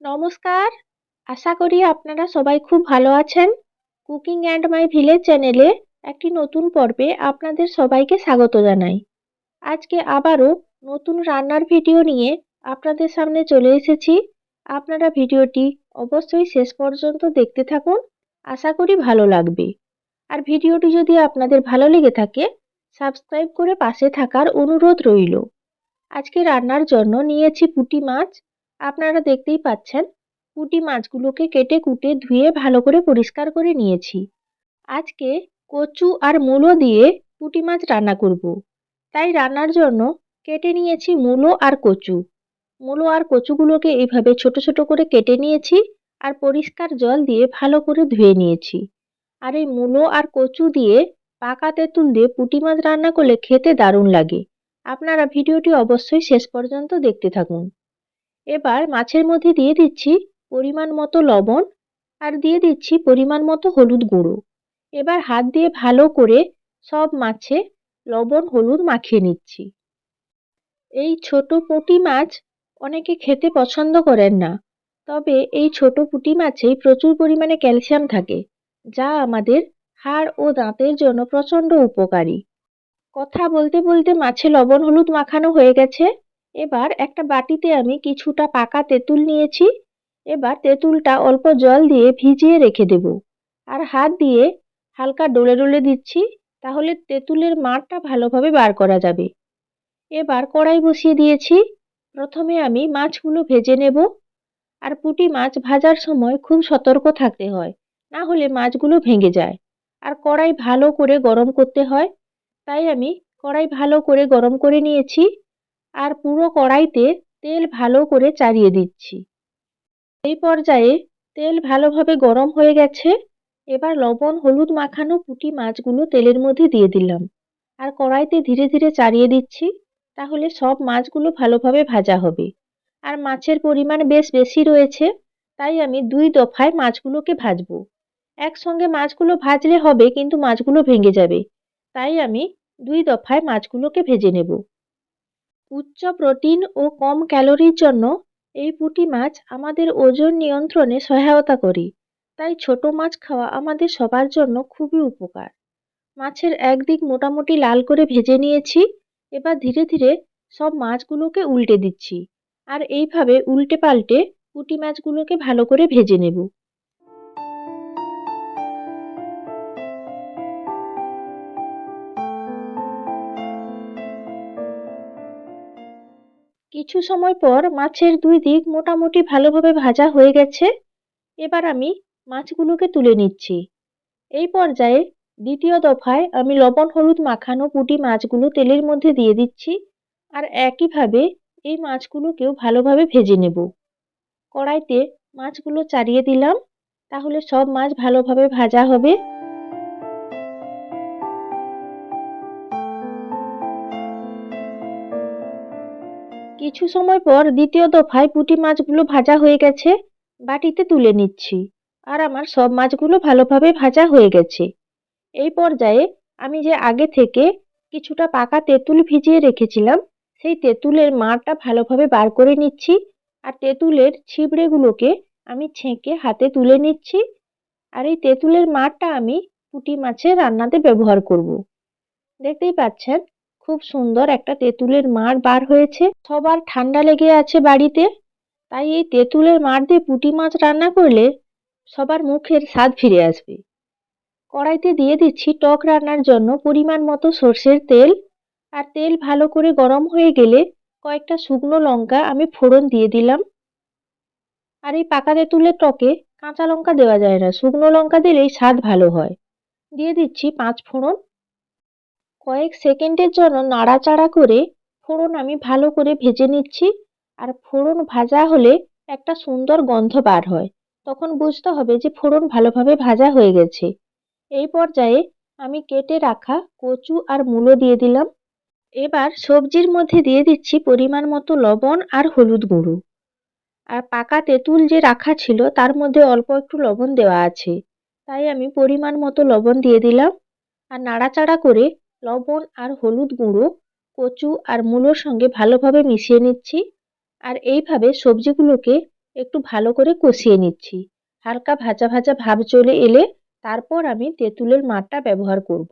নমস্কার। আশা করি আপনারা সবাই খুব ভালো আছেন। কুকিং অ্যান্ড মাই ভিলেজ চ্যানেলে একটি নতুন পর্বে আপনাদের সবাইকে স্বাগত জানাই। আজকে আবারও নতুন রান্নার ভিডিও নিয়ে আপনাদের সামনে চলে এসেছি। আপনারা ভিডিওটি অবশ্যই শেষ পর্যন্ত দেখতে থাকুন। আশা করি ভালো লাগবে। আর ভিডিওটি যদি আপনাদের ভালো লেগে থাকে, সাবস্ক্রাইব করে পাশে থাকার অনুরোধ রইল। আজকে রান্নার জন্য নিয়েছি পুঁটি মাছ। আপনারা দেখতেই পাচ্ছেন পুঁটি মাছগুলোকে কেটে কুটে ধুয়ে ভালো করে পরিষ্কার করে নিয়েছি। আজকে কচু আর মূলো দিয়ে পুঁটি মাছ রান্না করব। তাই রান্নার জন্য কেটে নিয়েছি মূলো আর কচু। মূলো আর কচুগুলোকে এইভাবে ছোট ছোট করে কেটে নিয়েছি আর পরিষ্কার জল দিয়ে ভালো করে ধুয়ে নিয়েছি। আর এই মূলো আর কচু দিয়ে পাকা তেঁতুল দিয়ে পুঁটি মাছ রান্না করলে খেতে দারুণ লাগে। আপনারা ভিডিওটি অবশ্যই শেষ পর্যন্ত দেখতে থাকুন। এবার মাছের মধ্যে দিয়ে দিচ্ছি পরিমাণ মতো লবণ আর দিয়ে দিচ্ছি পরিমাণ মতো হলুদ গুঁড়ো। এবার হাত দিয়ে ভালো করে সব মাছে লবণ হলুদ মাখিয়ে নিচ্ছি। এই ছোট পুঁটি মাছ অনেকে খেতে পছন্দ করেন না, তবে এই ছোট পুঁটি মাছেই প্রচুর পরিমাণে ক্যালসিয়াম থাকে, যা আমাদের হাড় ও দাঁতের জন্য প্রচণ্ড উপকারী। কথা বলতে বলতে মাছে লবণ হলুদ মাখানো হয়ে গেছে। এবার একটা বাটিতে আমি কিছুটা পাকা তেঁতুল নিয়েছি। এবার তেঁতুলটা অল্প জল দিয়ে ভিজিয়ে রেখে দেব আর হাত দিয়ে হালকা ডলে ডলে দিচ্ছি, তাহলে তেঁতুলের মাড়টা ভালোভাবে বার করা যাবে। এবার কড়াই বসিয়ে দিয়েছি। প্রথমে আমি মাছগুলো ভেজে নেব। আর পুঁটি মাছ ভাজার সময় খুব সতর্ক থাকতে হয়, না হলে মাছগুলো ভেঙে যায়। আর কড়াই ভালো করে গরম করতে হয়। তাই আমি কড়াই ভালো করে গরম করে নিয়েছি আর পুরো কড়াইতে তেল ভালো করে চাড়িয়ে দিচ্ছি। এই পর্যায়ে তেল ভালোভাবে গরম হয়ে গেছে। এবার লবণ হলুদ মাখানো পুঁটি মাছগুলো তেলের মধ্যে দিয়ে দিলাম আর কড়াইতে ধীরে ধীরে চাড়িয়ে দিচ্ছি, তাহলে সব মাছগুলো ভালোভাবে ভাজা হবে। আর মাছের পরিমাণ বেশ বেশি রয়েছে, তাই আমি দুই দফায় মাছগুলোকে ভাজবো। একসঙ্গে মাছগুলো ভাজলে হবে কিন্তু মাছগুলো ভেঙে যাবে, তাই আমি দুই দফায় মাছগুলোকে ভেজে নেব। উচ্চ প্রোটিন ও কম ক্যালোরির জন্য এই পুঁটি মাছ আমাদের ওজন নিয়ন্ত্রণে সহায়তা করে, তাই ছোট মাছ খাওয়া আমাদের সবার জন্য খুবই উপকার। মাছের একদিক মোটামুটি লাল করে ভেজে নিয়েছি। এবার ধীরে ধীরে সব মাছগুলোকে উল্টে দিচ্ছি আর এইভাবে উল্টে পাল্টে পুঁটি মাছগুলোকে ভালো করে ভেজে নেব। কিছু সময় পর মাছের দুই দিক মোটামুটি ভালোভাবে ভাজা হয়ে গেছে। এবার আমি মাছগুলোকে তুলে নিচ্ছি। এই পর্যায়ে দ্বিতীয় দফায় আমি লবণ হলুদ মাখানো পুঁটি মাছগুলো তেলের মধ্যে দিয়ে দিচ্ছি আর একইভাবে এই মাছগুলোকেও ভালোভাবে ভেজে নেব। কড়াইতে মাছগুলো চাড়িয়ে দিলাম, তাহলে সব মাছ ভালোভাবে ভাজা হবে। কিছু সময় পর দ্বিতীয় দফায় পুঁটি মাছগুলো ভাজা হয়ে গেছে। বাটিতে তুলে নিচ্ছি আর আমার সব মাছগুলো ভালোভাবে ভাজা হয়ে গেছে। এই পর্যায়ে আমি যে আগে থেকে কিছুটা পাকা তেঁতুল ভিজিয়ে রেখেছিলাম, সেই তেঁতুলের মাড়টা ভালোভাবে বার করে নিচ্ছি আর তেঁতুলের ছিবড়েগুলোকে আমি ছেঁকে হাতে তুলে নিচ্ছি। আর এই তেঁতুলের মাড়টা আমি পুঁটি মাছের রান্নাতে ব্যবহার করব। দেখতেই পাচ্ছেন খুব সুন্দর একটা তেঁতুলের মাড় বার হয়েছে। সবার ঠান্ডা লেগে আছে বাড়িতে, তাই এই তেঁতুলের মাড় দিয়ে পুঁটি মাছ রান্না করলে সবার মুখের স্বাদ ফিরে আসবে। কড়াইতে দিয়ে দিচ্ছি টক রান্নার জন্য পরিমাণ মতো সর্ষের তেল। আর তেল ভালো করে গরম হয়ে গেলে কয়েকটা শুকনো লঙ্কা আমি ফোড়ন দিয়ে দিলাম। আর এই পাকা তেঁতুলের টকে কাঁচা লঙ্কা দেওয়া যায় না, শুকনো লঙ্কা দিলেই স্বাদ ভালো হয়। দিয়ে দিচ্ছি 5 ফোড়ন। কয়েক সেকেন্ডের জন্য নাড়াচাড়া করে ফোড়ন আমি ভালো করে ভেজে নিচ্ছি। আর ফোড়ন ভাজা হলে একটা সুন্দর গন্ধ বার হয়, তখন বুঝতে হবে যে ফোড়ন ভালোভাবে ভাজা হয়ে গেছে। এই পর্যায়ে আমি কেটে রাখা কচু আর মূলো দিয়ে দিলাম। এবার সবজির মধ্যে দিয়ে দিচ্ছি পরিমাণ মতো লবণ আর হলুদ গুঁড়ো। আর পাকা তেঁতুল যে রাখা ছিল তার মধ্যে অল্প একটু লবণ দেওয়া আছে, তাই আমি পরিমাণ মতো লবণ দিয়ে দিলাম। আর নাড়াচাড়া করে লবণ আর হলুদ গুঁড়ো কচু আর মূলোর সঙ্গে ভালোভাবে মিশিয়ে নিচ্ছি। আর এইভাবে সবজিগুলোকে একটু ভালো করে কষিয়ে নিচ্ছি। হালকা ভাজা ভাজা ভাব চলে এলে তারপর আমি তেঁতুলের মাঠটা ব্যবহার করব।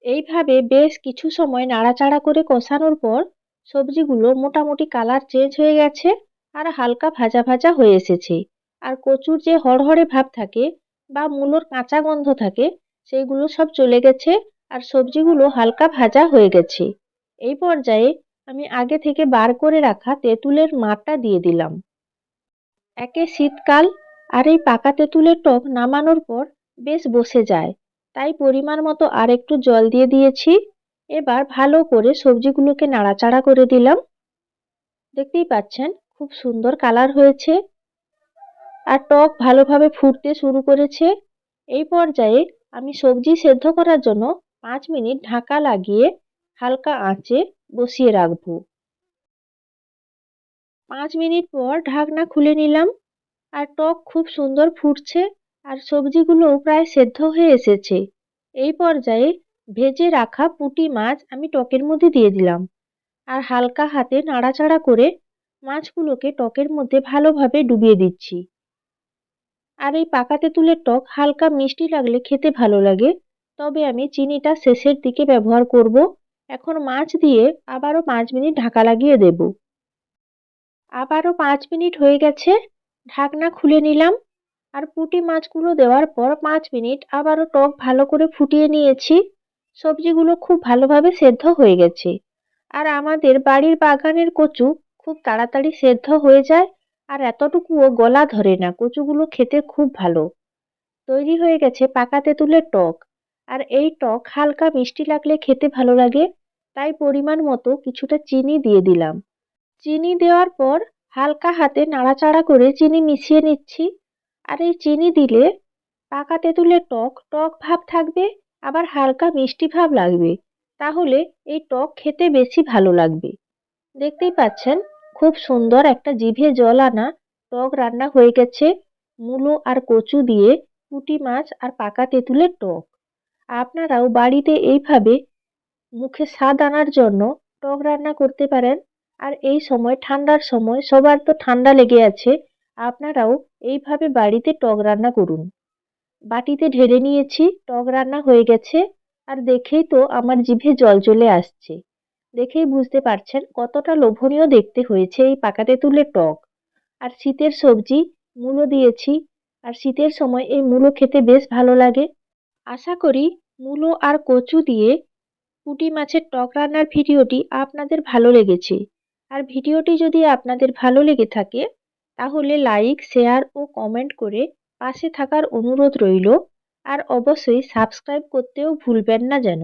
এইভাবে বেশ কিছু সময় নাড়াচাড়া করে কষানোর পর সবজিগুলো মোটামুটি কালার চেঞ্জ হয়ে গেছে আর হালকা ভাজা ভাজা হয়ে এসেছে। আর কচুর যে হড়হড়ে ভাব থাকে বা মূলোর কাঁচা গন্ধ থাকে সেইগুলো সব চলে গেছে আর সবজিগুলো হালকা ভাজা হয়ে গেছে। এই পর্যায়ে আমি আগে থেকে বার করে রাখা তেঁতুলের মাঠটা দিয়ে দিলাম। একে শীতকাল আর এই পাকা তেঁতুলের টক নামানোর পর বেশ বসে যায়, তাই পরিমাণ মতো আর একটু জল দিয়ে দিয়েছি। এবার ভালো করে সবজিগুলোকে নাড়াচাড়া করে দিলাম। দেখতেই পাচ্ছেন খুব সুন্দর কালার হয়েছে আর টক ভালোভাবে ফুটতে শুরু করেছে। এই পর্যায়ে আমি সবজি সেদ্ধ করার জন্য 5 মিনিট ঢাকা লাগিয়ে হালকা আঁচে বসিয়ে রাখবো। 5 মিনিট পর ঢাকনা খুলে নিলাম আর টক খুব সুন্দর ফুটছে আর সবজিগুলোও প্রায় সেদ্ধ হয়ে এসেছে। এই পর্যায়ে ভেজে রাখা পুঁটি মাছ আমি টকের মধ্যে দিয়ে দিলাম আর হালকা হাতে নাড়াচাড়া করে মাছগুলোকে টকের মধ্যে ভালোভাবে ডুবিয়ে দিচ্ছি। আর এই পাকা তেঁতুলের টক হালকা মিষ্টি লাগলে খেতে ভালো লাগে, তবে আমি চিনিটা শেষের দিকে ব্যবহার করব। এখন মাছ দিয়ে আবারও 5 মিনিট ঢাকা লাগিয়ে দেব। আবারও 5 মিনিট হয়ে গেছে, ঢাকনা খুলে নিলাম আর পুঁটি মাছগুলো দেওয়ার পর 5 মিনিট আবারও টক ভালো করে ফুটিয়ে নিয়েছি। সবজিগুলো খুব ভালোভাবে সেদ্ধ হয়ে গেছে আর আমাদের বাড়ির বাগানের কচু খুব তাড়াতাড়ি সেদ্ধ হয়ে যায় আর এতটুকুও গলা ধরে না, কচুগুলো খেতে খুব ভালো। তৈরি হয়ে গেছে পাকা তেঁতুলের টক। আর এই টক হালকা মিষ্টি লাগলে খেতে ভালো লাগে, তাই পরিমাণ মতো কিছুটা চিনি দিয়ে দিলাম। চিনি দেওয়ার পর হালকা হাতে নাড়াচাড়া করে চিনি মিশিয়ে নিচ্ছি। আর এই চিনি দিলে পাকা তেঁতুলের টক টক ভাব থাকবে, আবার হালকা মিষ্টি ভাব লাগবে, তাহলে এই টক খেতে বেশি ভালো লাগবে। দেখতেই পাচ্ছেন খুব সুন্দর একটা জিভে জল আনা টক রান্না হয়ে গেছে মূলো আর কচু দিয়ে পুঁটি মাছ আর পাকা তেঁতুলের টক। আপনারাও বাড়িতে এইভাবে মুখে স্বাদ আনার জন্য টক রান্না করতে পারেন। আর এই সময় ঠান্ডার সময় সবার তো ঠান্ডা লেগে আছে, আপনারাও এইভাবে বাড়িতে টক রান্না করুন। বাটিতে ঢেলে নিয়েছি, টক রান্না হয়ে গেছে আর দেখেই তো আমার জিভে জল চলে আসছে। দেখেই বুঝতে পারছেন কতটা লোভনীয় দেখতে হয়েছে এই পাকা তেঁতুলের টক। আর শীতের সবজি মূলো দিয়েছি আর শীতের সময় এই মূলো খেতে বেশ ভালো লাগে। আশা করি মূলো আর কচু দিয়ে পুঁটি মাছের টক রান্নার ভিডিওটি আপনাদের ভালো লেগেছে। আর ভিডিওটি যদি আপনাদের ভালো লেগে থাকে তাহলে লাইক, শেয়ার ও কমেন্ট করে পাশে থাকার অনুরোধ রইল। আর অবশ্যই সাবস্ক্রাইব করতেও ভুলবেন না যেন।